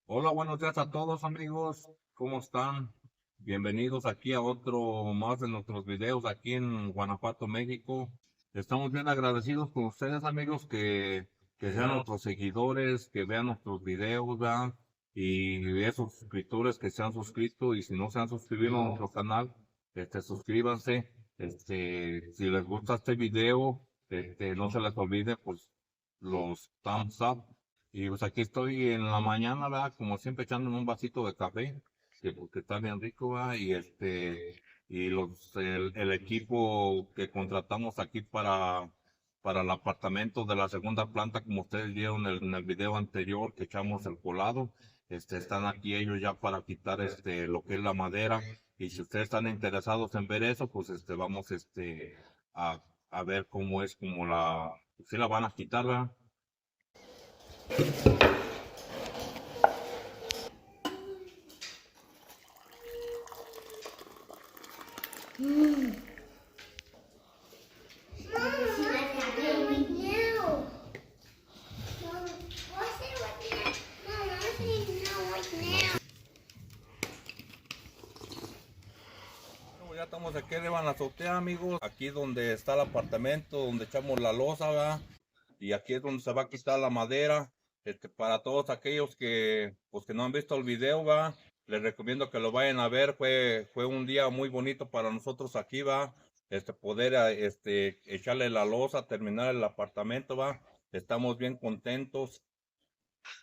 Hola, buenos días a todos amigos, ¿cómo están? Bienvenidos aquí a otro más de nuestros videos aquí en Guanajuato, México. Estamos bien agradecidos con ustedes amigos que sean nuestros seguidores, que vean nuestros videos, ¿verdad? Y esos suscriptores que se han suscrito y si no se han suscrito a nuestro canal, suscríbanse. Si les gusta este video, no se les olvide pues los thumbs up. Y pues aquí estoy en la mañana, ¿verdad? Como siempre echándome un vasito de café, que porque está bien rico, ¿verdad? El equipo que contratamos aquí para el apartamento de la segunda planta, como ustedes vieron en el video anterior que echamos el colado, están aquí ellos ya para quitar lo que es la madera. Y si ustedes están interesados en ver eso, pues vamos a, a ver cómo es como si la van a quitar, ¿verdad? Ya estamos aquí arriba en la azotea, amigos. Aquí donde está el apartamento, donde echamos la losa, ¿verdad? Y aquí es donde se va a quitar la madera. Para todos aquellos que no han visto el video, ¿va? Les recomiendo que lo vayan a ver. Fue un día muy bonito para nosotros aquí, ¿va? Poder echarle la losa, terminar el apartamento, ¿va? Estamos bien contentos.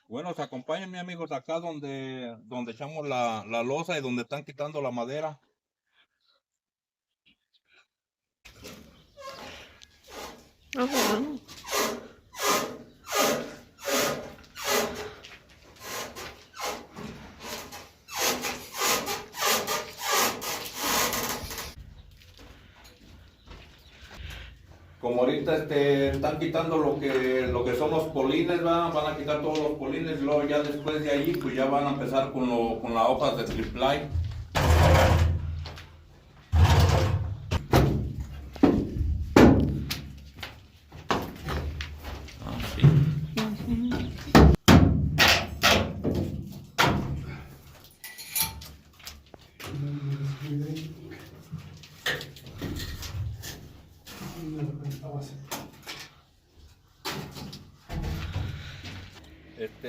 Bueno, acompáñenme, amigos, acá donde echamos la losa y donde están quitando la madera. Oh, wow. Como ahorita están quitando lo que son los polines, van a quitar todos los polines y luego ya después de allí pues ya van a empezar con las hojas de triplay.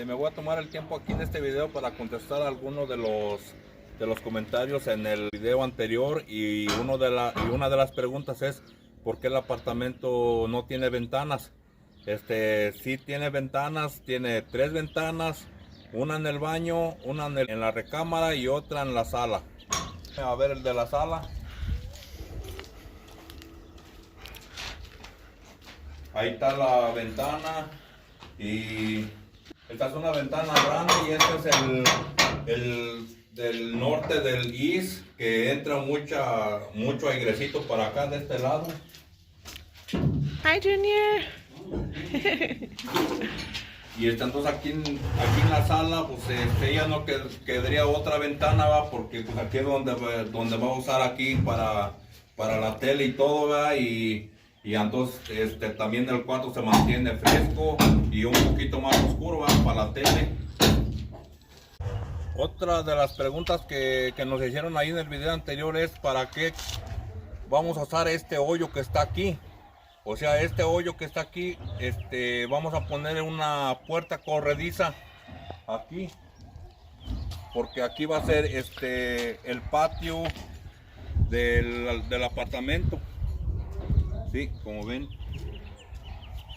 Me voy a tomar el tiempo aquí en este video para contestar algunos de los comentarios en el video anterior y una de las preguntas es ¿por qué el apartamento no tiene ventanas? Sí tiene ventanas, tiene 3 ventanas, una en el baño, una en la recámara y otra en la sala. A ver el de la sala. Ahí está la ventana y esta es una ventana grande y este es el del norte del east que entra mucho airecito para acá de este lado. Hi, Junior. Y entonces aquí en la sala pues ya no quedaría otra ventana, ¿va? Porque pues, aquí es donde va a usar aquí para la tele y todo, ¿va? Y entonces también el cuarto se mantiene fresco y un poquito más oscuro, ¿va? Para la tele. Otra de las preguntas que nos hicieron ahí en el video anterior es ¿para qué vamos a usar este hoyo que está aquí? O sea, este hoyo que está aquí, vamos a poner una puerta corrediza aquí, porque aquí va a ser el patio del apartamento. Sí, como ven.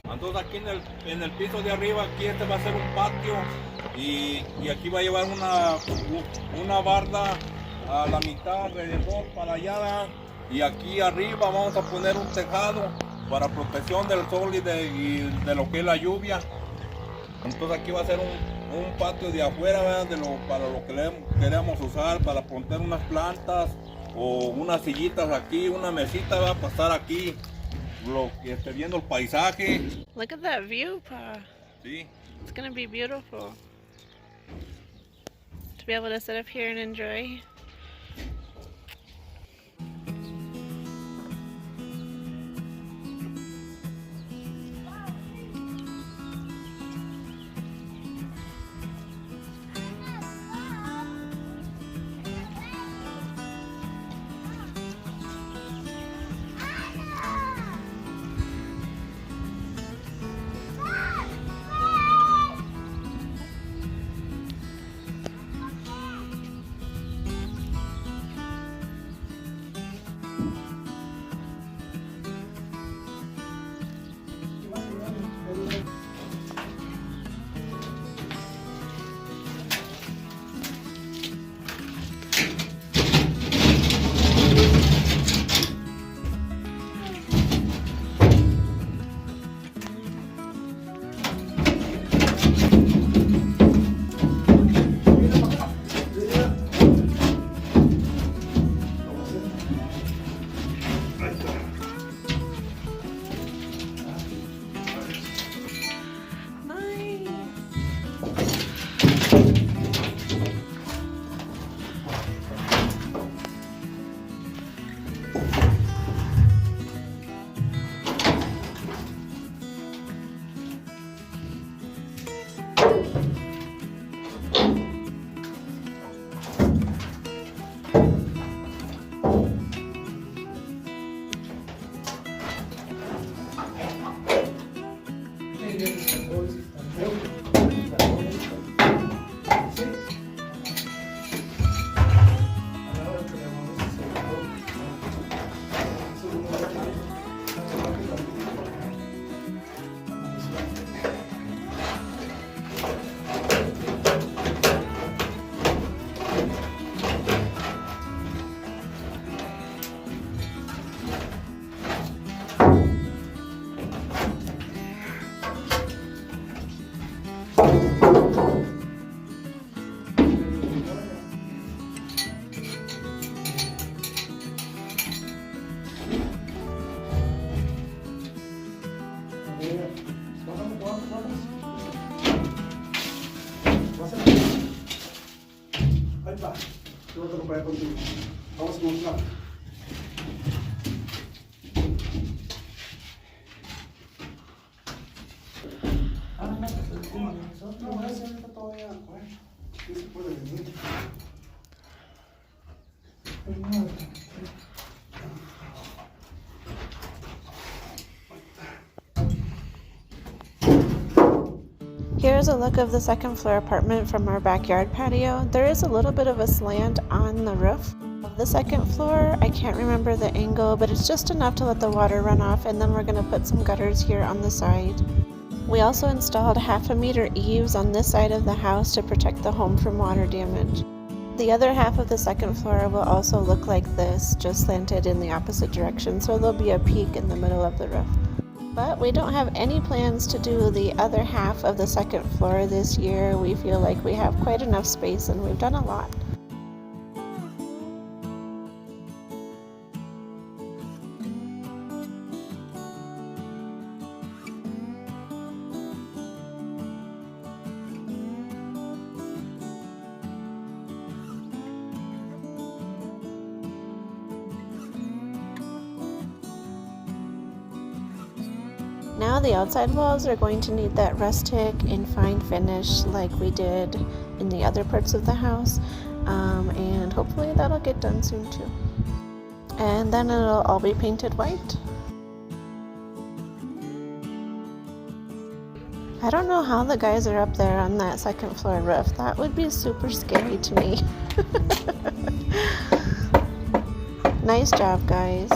Entonces aquí en el piso de arriba, aquí va a ser un patio y aquí va a llevar una barda a la mitad alrededor para allá. Y aquí arriba vamos a poner un tejado para protección del sol y de lo que es la lluvia. Entonces aquí va a ser un patio de afuera, ¿verdad? Para lo que queremos usar, para poner unas plantas o unas sillitas aquí, una mesita, va a pasar aquí, viendo el paisaje. Look at that view, Pa. Sí. It's gonna be beautiful to be able to sit up here and enjoy. va. Yo voy a comprar contigo. Vamos a mostrar. No, ese ahorita todavía, bueno, sí se puede venir. Here's a look of the second floor apartment from our backyard patio. There is a little bit of a slant on the roof of the second floor. I can't remember the angle, but it's just enough to let the water run off, and then we're going to put some gutters here on the side. We also installed 1/2 meter eaves on this side of the house to protect the home from water damage. The other half of the second floor will also look like this, just slanted in the opposite direction, so there'll be a peak in the middle of the roof. But we don't have any plans to do the other half of the second floor this year. We feel like we have quite enough space and we've done a lot. Now the outside walls are going to need that rustic and fine finish like we did in the other parts of the house, and hopefully that'll get done soon too. And then it'll all be painted white. I don't know how the guys are up there on that second floor roof. That would be super scary to me. Nice job, guys.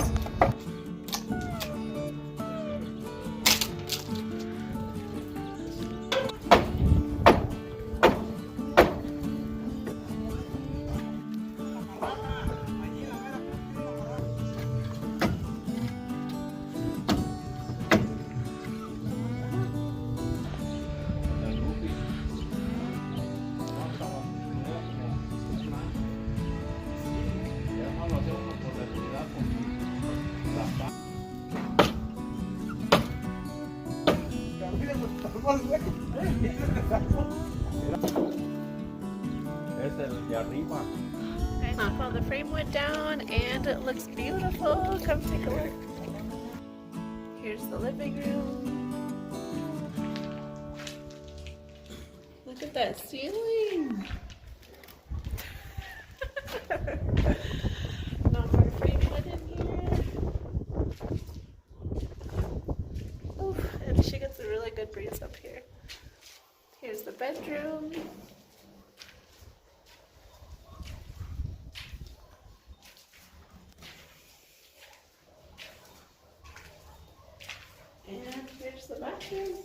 Es el de arriba. Well, the frame went down and it looks beautiful. Come take a look. Here's the living room. Look at that ceiling. No more frame wood in here. Oof, and she gets a really good breeze up here. Here's the bedroom. And here's the bathroom.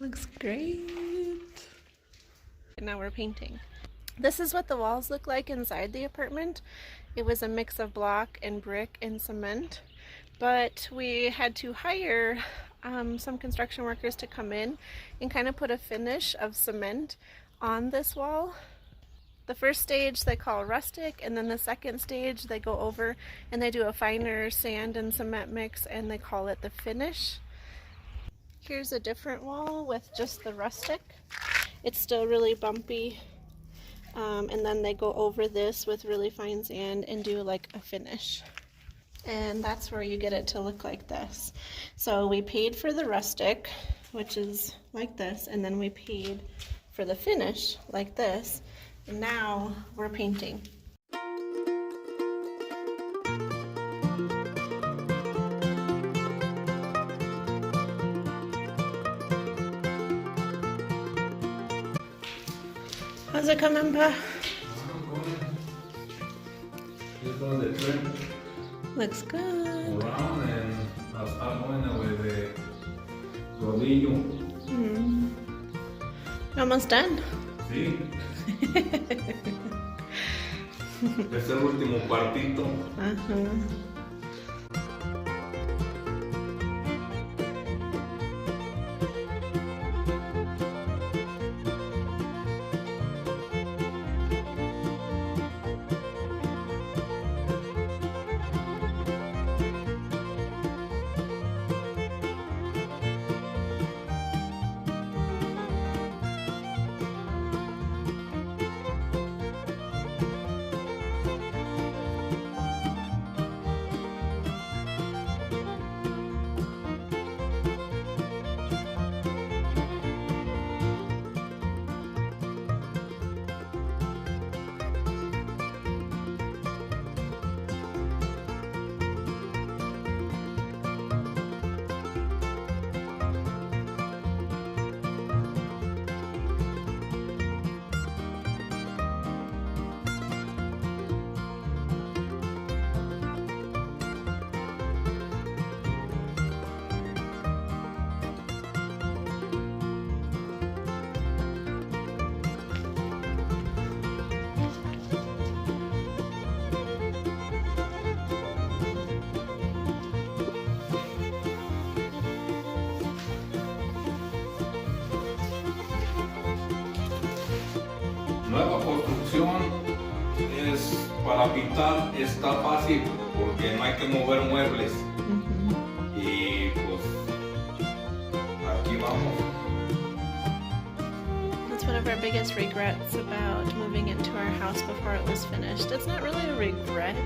Looks great. And now we're painting. This is what the walls look like inside the apartment. It was a mix of block and brick and cement, but we had to hire some construction workers to come in and kind of put a finish of cement on this wall. The first stage they call rustic, and then the second stage they go over and they do a finer sand and cement mix and they call it the finish. Here's a different wall with just the rustic. It's still really bumpy, and then they go over this with really fine sand and do like a finish. And that's where you get it to look like this. So we paid for the rustic, which is like this, and then we paid for the finish like this, and now we're painting. How's it coming, Pa? Looks good. Almost done. Sí. Es el último cuartito. Ajá. para pintar está fácil porque no hay que mover muebles. Y pues aquí vamos. That's one of our biggest regrets about moving into our house before it was finished. It's not really a regret.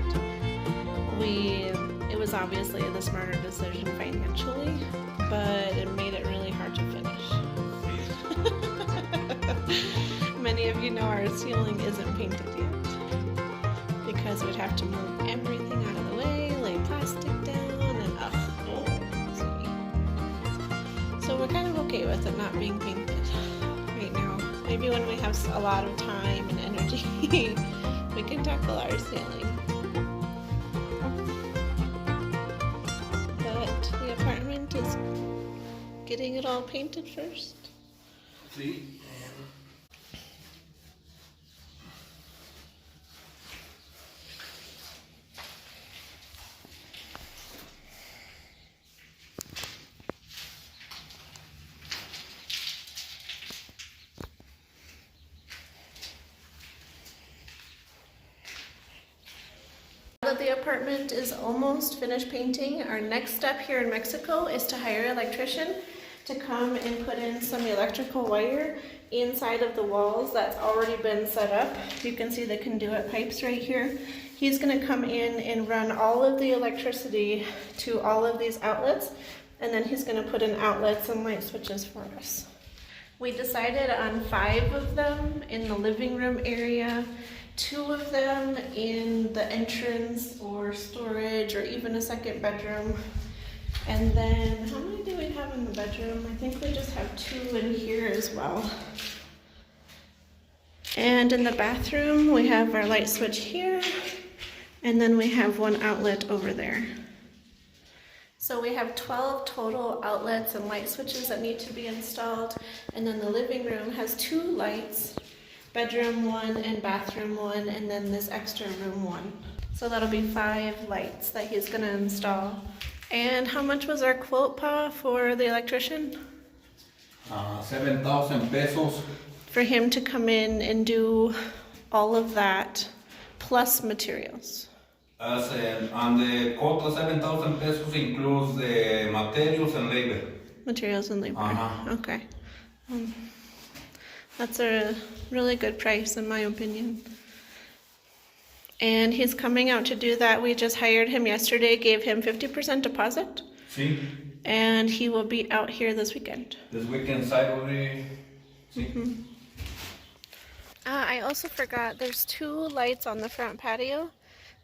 It was obviously the smarter decision financially, but it made it really hard to finish. Many of you know our ceiling isn't painted yet because we'd have to move everything out of the way, lay plastic down, and so we're kind of okay with it not being painted right now. Maybe when we have a lot of time and energy, we can tackle our ceiling. But the apartment is getting it all painted first. Sí. Now that the apartment is almost finished painting, our next step here in Mexico is to hire an electrician to come and put in some electrical wire inside of the walls that's already been set up. You can see the conduit pipes right here. He's going to come in and run all of the electricity to all of these outlets, and then he's going to put in outlets and light switches for us. We decided on 5 of them in the living room area, 2 of them in the entrance or storage or even a second bedroom. And then, how many do we have in the bedroom? I think we just have 2 in here as well. And in the bathroom, we have our light switch here, and then we have 1 outlet over there. So we have 12 total outlets and light switches that need to be installed, and then the living room has 2 lights, bedroom 1 and bathroom 1, and then this extra room 1. So that'll be 5 lights that he's gonna install. And how much was our quote, Pa, for the electrician? 7,000 pesos. For him to come in and do all of that, plus materials. And the quote of 7,000 pesos includes the materials and labor. Materials and labor. Okay. That's a really good price in my opinion. And he's coming out to do that. We just hired him yesterday, gave him 50% deposit. Sí. And he will be out here this weekend. This weekend, Saturday. Sí. I also forgot, there's 2 lights on the front patio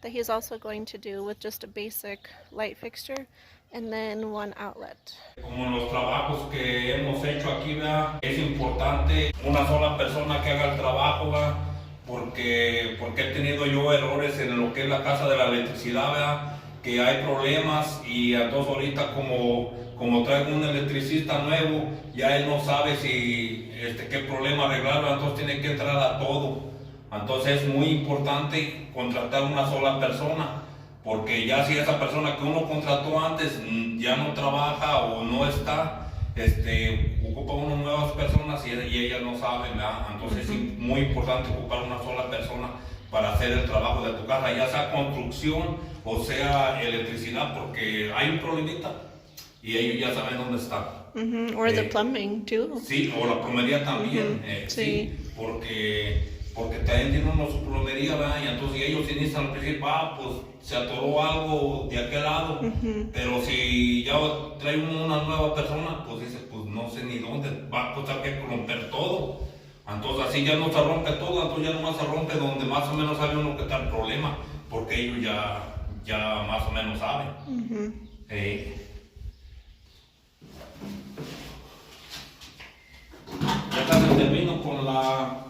that he's also going to do with just a basic light fixture, and then 1 outlet. Como en los trabajos que hemos hecho aquí, ¿verdad? Es importante una sola persona que haga el trabajo, ¿verdad? Porque he tenido yo errores en lo que es la casa de la electricidad, ¿verdad? Que hay problemas y entonces ahorita como traigo un electricista nuevo, ya él no sabe si qué problema arreglarlo, entonces tiene que entrar a todo. Entonces es muy importante contratar una sola persona, porque ya si esa persona que uno contrató antes ya no trabaja o no está, ocupa unas nuevas personas y ellas no saben, ¿verdad? Entonces es muy importante ocupar una sola persona para hacer el trabajo de tu casa, ya sea construcción o sea electricidad, porque hay un problemita y ellos ya saben dónde está. Or the plumbing too. Sí, o la plomería también, sí, porque también tienen uno su plomería, ¿verdad? Y entonces ellos inician al principio, pues se atoró algo de aquel lado, pero si ya trae una nueva persona, pues dice, pues no sé ni dónde, va a costar que romper todo. Entonces así ya no se rompe todo, entonces ya nomás se rompe donde más o menos sabe uno que está el problema, porque ellos ya más o menos saben. Ya casi termino con las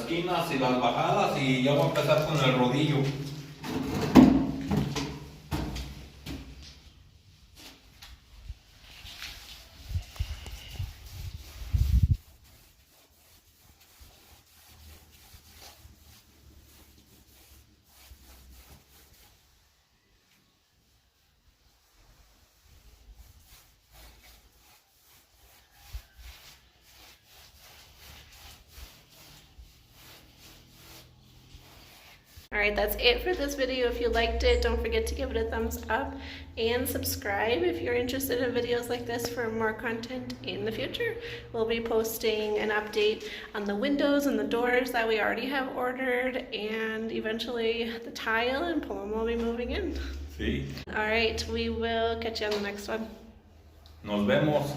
esquinas y las bajadas y ya voy a empezar con el rodillo. Alright, that's it for this video. If you liked it, don't forget to give it a thumbs up and subscribe if you're interested in videos like this for more content in the future. We'll be posting an update on the windows and the doors that we already have ordered, and eventually the tile and Paloma will be moving in. Sí. Alright, we will catch you on the next one. Nos vemos.